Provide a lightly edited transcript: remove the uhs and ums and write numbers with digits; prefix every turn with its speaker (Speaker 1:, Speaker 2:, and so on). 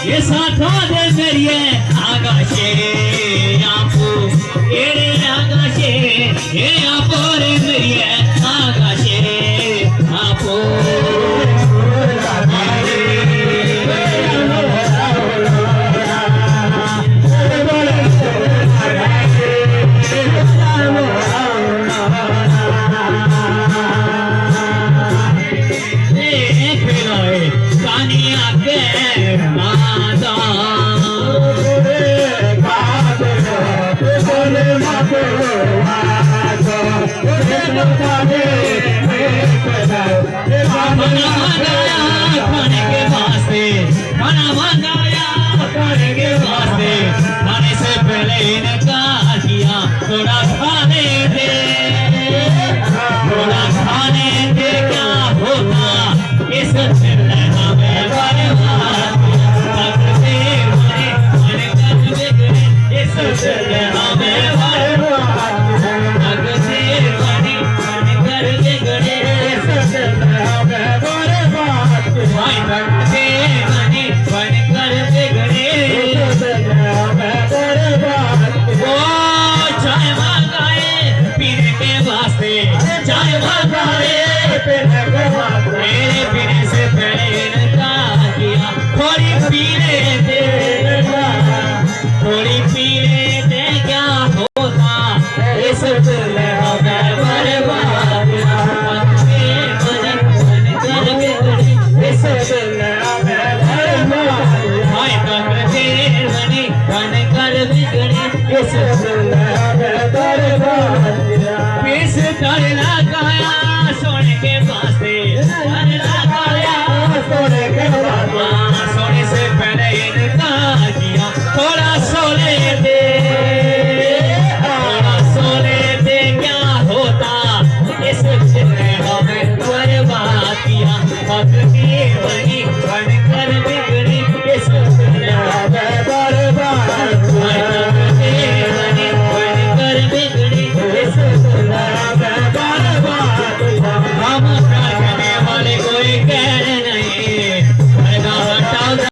Speaker 1: ये साथा दे करिए आकाशे आपो एरे आकाशे ये आपो रे मेरिए आकाशे आपो खाने के वास्ते खाना मंगाया खाने के वास्ते खाने से पहले इनकार किया थोड़ा खाने दे थोड़ा खाने दे क्या होता इस चिल्ला में बर्बाद लगते मारे मारे कर बिगड़े इस चिल्ला में बर्बाद लगते मारे मारे कर बिगड़े इस चिल्ला में बर्बाद